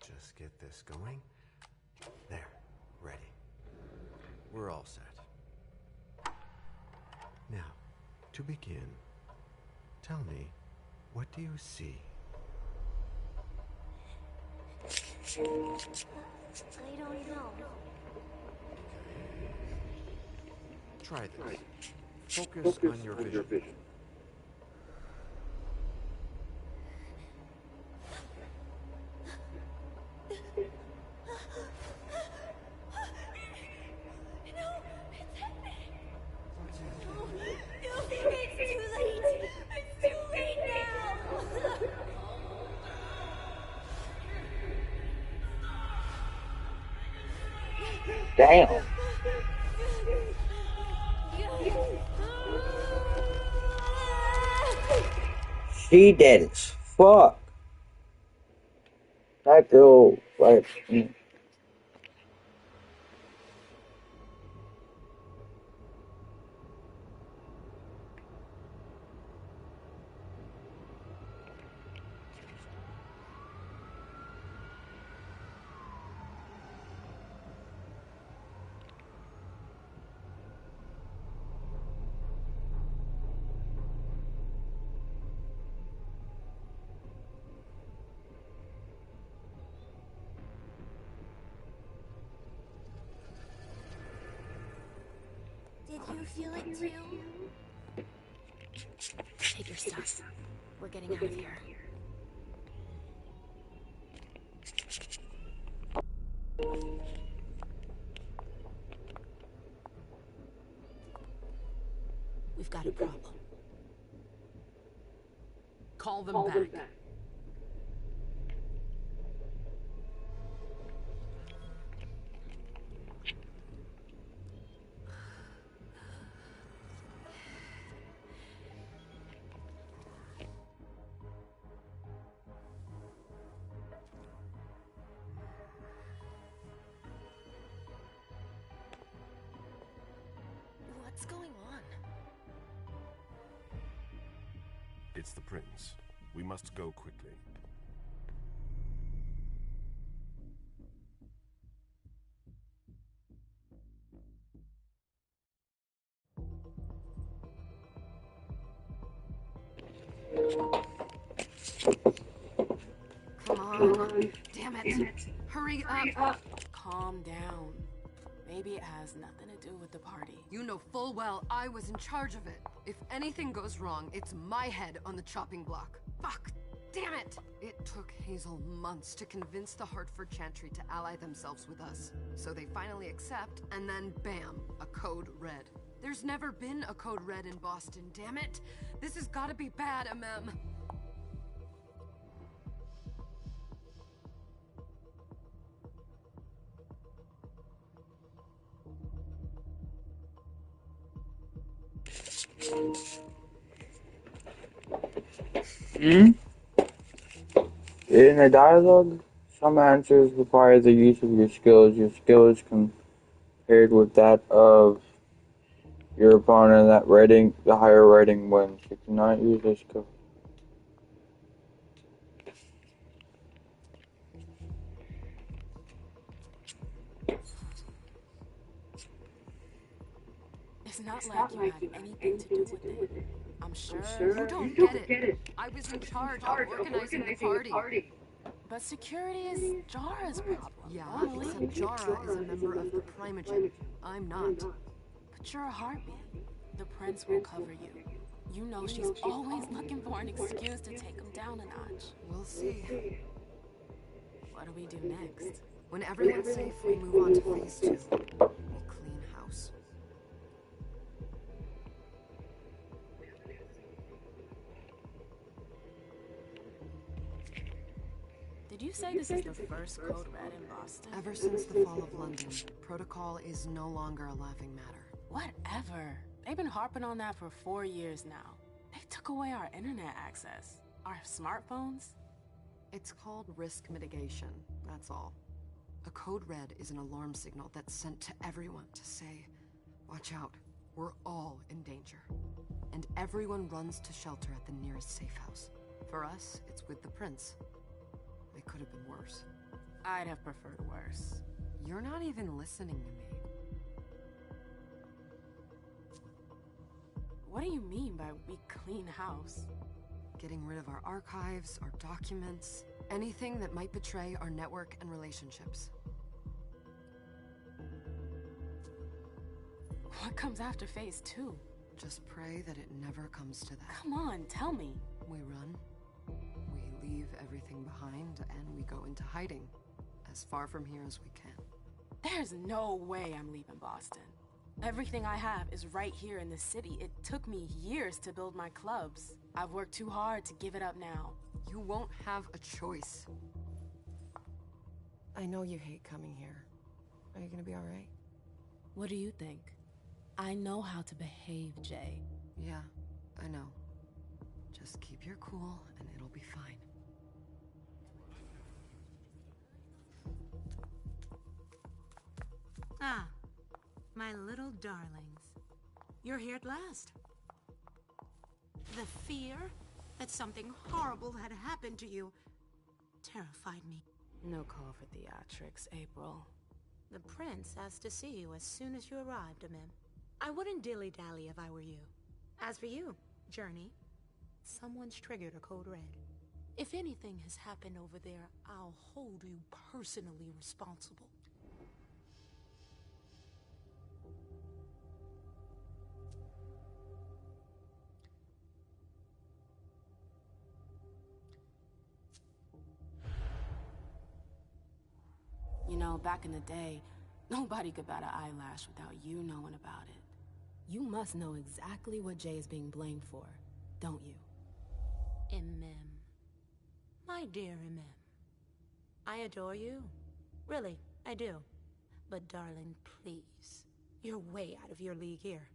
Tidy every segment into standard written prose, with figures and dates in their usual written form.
Just get this going. There, ready. We're all set. Now, to begin, tell me, what do you see? I don't know. Try this. Focus on your vision. Damn. She dead as fuck. That girl, like, Did you feel it too? Take your stuff. We're getting out of here. We've got a problem. Call them back. What's going on? It's the prince. We must go quickly. Come on. Damn it. Hurry up. Calm down. Maybe it has nothing to do with the party. You know full well I was in charge of it. If anything goes wrong, it's my head on the chopping block. Fuck! Damn it! It took Hazel months to convince the Hartford Chantry to ally themselves with us. So they finally accept, and then bam, a code red. There's never been a code red in Boston, damn it! This has gotta be bad, MM. In a dialogue, some answers require the use of your skills. Your skills can paired with that of your opponent, that rating, the higher rating wins. You cannot use this code. It's not like you had anything to do with it. I'm sure you don't get it. I was in charge of organizing the party. But security is Jara's problem. Yeah, except Jara is a member of the Primogen. I'm not. But you're a heartbeat. The prince will cover you. You know she's always looking for an excuse to take him down a notch. We'll see. What do we do next? When everyone's safe, we move on to phase 2. We clean house. Did you say this is the first Code Red in Boston? Ever since the fall of London, protocol is no longer a laughing matter. Whatever. They've been harping on that for 4 years now. They took away our internet access. Our smartphones. It's called risk mitigation, that's all. A Code Red is an alarm signal that's sent to everyone to say, watch out, we're all in danger. And everyone runs to shelter at the nearest safe house. For us, it's with the prince. It could have been worse. I'd have preferred worse. You're not even listening to me. What do you mean by we clean house? Getting rid of our archives, our documents, anything that might betray our network and relationships. What comes after phase 2? Just pray that it never comes to that. Come on, tell me. We run. We leave everything behind and we go into hiding. As far from here as we can. There's no way I'm leaving Boston. Everything I have is right here in the city. It took me years to build my clubs. I've worked too hard to give it up now. You won't have a choice. I know you hate coming here. Are you gonna be alright? What do you think? I know how to behave, Jay. Yeah, I know. Just keep your cool and it'll be fine. Ah, my little darlings. You're here at last. The fear that something horrible had happened to you terrified me. No call for theatrics, April. The prince asked to see you as soon as you arrived, Amim. I wouldn't dilly-dally if I were you. As for you, Journey, someone's triggered a Code Red. If anything has happened over there, I'll hold you personally responsible. You know, back in the day, nobody could bat an eyelash without you knowing about it. You must know exactly what Jay is being blamed for, don't you? Imem. My dear Imem. I adore you. Really, I do. But darling, please. You're way out of your league here.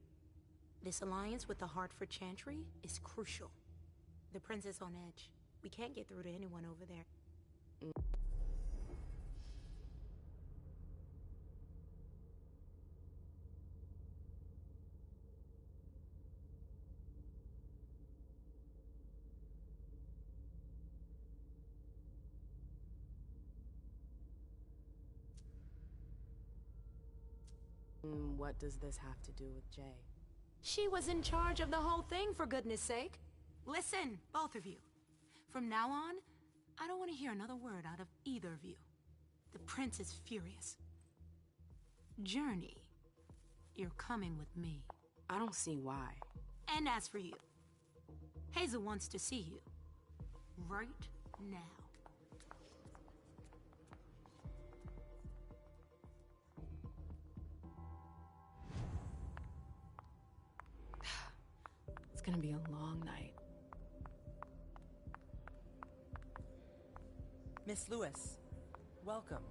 This alliance with the Hartford Chantry is crucial. The prince is on edge. We can't get through to anyone over there. What does this have to do with Jay? She was in charge of the whole thing, for goodness sake. Listen, both of you. From now on, I don't want to hear another word out of either of you. The prince is furious. Journey, you're coming with me. I don't see why. And as for you, Hazel wants to see you. Right now. It's gonna be a long night. Miss Lewis, welcome.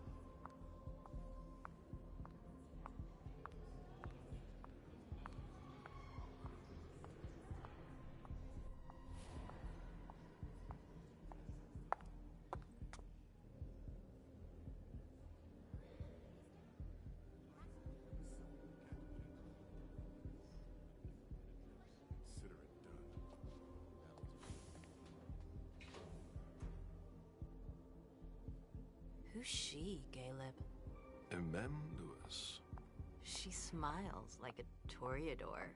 Who's she, Caleb? Mem Lewis. She smiles like a toreador.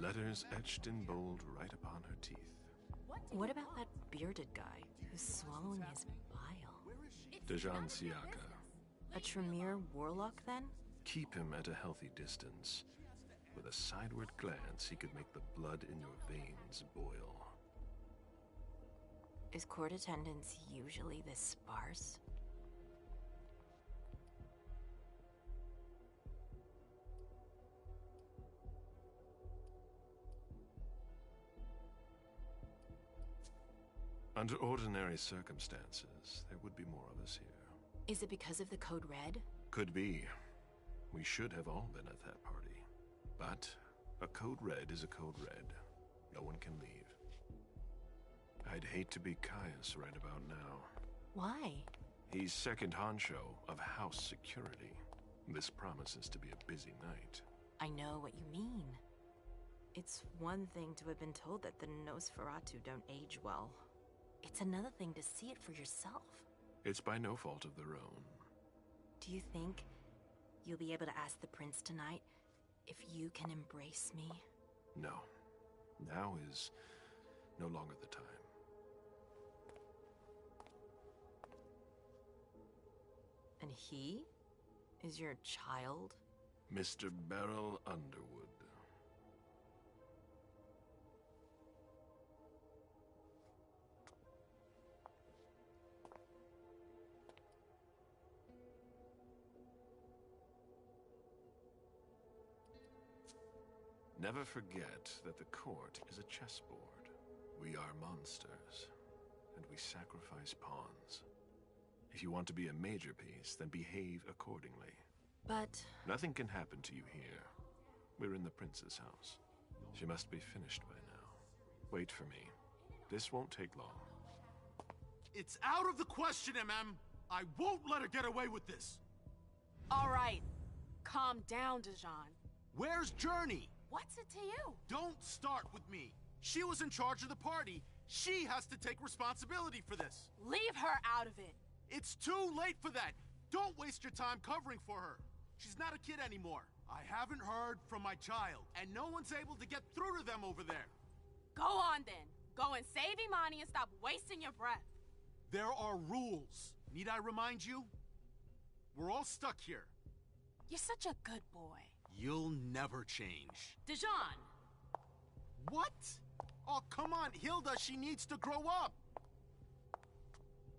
Letters etched in bold right upon her teeth. What about that bearded guy who's swallowing his bile? Dejan Siaka. A Tremere warlock, then? Keep him at a healthy distance. With a sideward glance, he could make the blood in your veins boil. Is court attendance usually this sparse? Under ordinary circumstances, there would be more of us here. Is it because of the Code Red? Could be. We should have all been at that party. But a Code Red is a Code Red. No one can leave. I'd hate to be Caius right about now. Why? He's second honcho of house security. This promises to be a busy night. I know what you mean. It's one thing to have been told that the Nosferatu don't age well. It's another thing to see it for yourself. It's by no fault of their own. Do you think you'll be able to ask the prince tonight if you can embrace me? No. Now is no longer the time. And he is your child? Mr. Beryl Underwood. Never forget that the court is a chessboard. We are monsters, and we sacrifice pawns. If you want to be a major piece, then behave accordingly. But... Nothing can happen to you here. We're in the prince's house. She must be finished by now. Wait for me. This won't take long. It's out of the question, MM! I won't let her get away with this! All right. Calm down, Dejan. Where's Journey? What's it to you? Don't start with me. She was in charge of the party. She has to take responsibility for this. Leave her out of it. It's too late for that. Don't waste your time covering for her. She's not a kid anymore. I haven't heard from my child, and no one's able to get through to them over there. Go on then. Go and save Imani and stop wasting your breath. There are rules. Need I remind you? We're all stuck here. You're such a good boy. You'll never change. Dejan! What? Oh, come on, Hilda, she needs to grow up.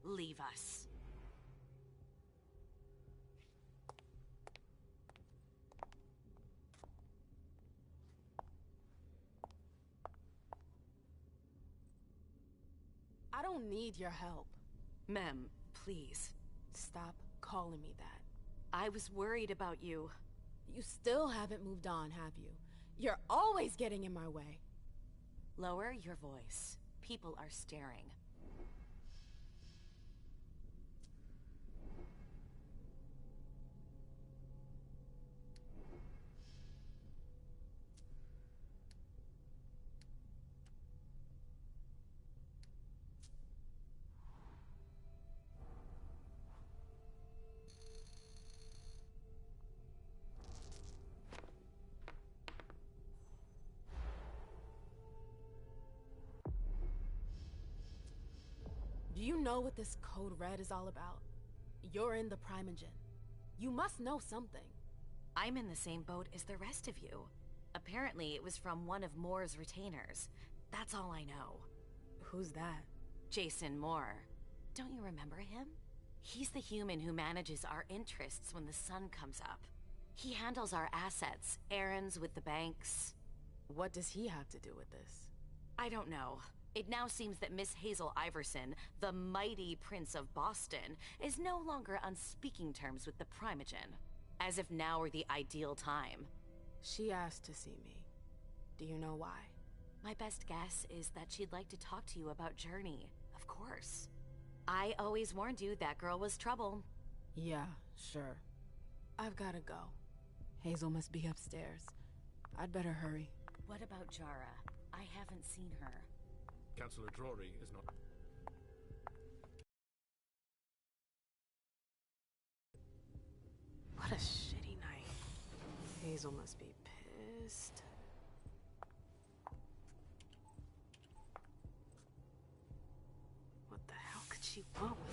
Leave us. I don't need your help. Mem, please. Stop calling me that. I was worried about you. You still haven't moved on, have you? You're always getting in my way. Lower your voice. People are staring. Do you know what this Code Red is all about? You're in the Primogen. You must know something. I'm in the same boat as the rest of you. Apparently, it was from one of Moore's retainers. That's all I know. Who's that? Jason Moore. Don't you remember him? He's the human who manages our interests when the sun comes up. He handles our assets, errands with the banks. What does he have to do with this? I don't know. It now seems that Miss Hazel Iverson, the mighty Prince of Boston, is no longer on speaking terms with the Primogen. As if now were the ideal time. She asked to see me. Do you know why? My best guess is that she'd like to talk to you about Journey, of course. I always warned you that girl was trouble. Yeah, sure. I've gotta go. Hazel must be upstairs. I'd better hurry. What about Jara? I haven't seen her. Councillor Drury is not... Hazel must be pissed. What the hell could she want with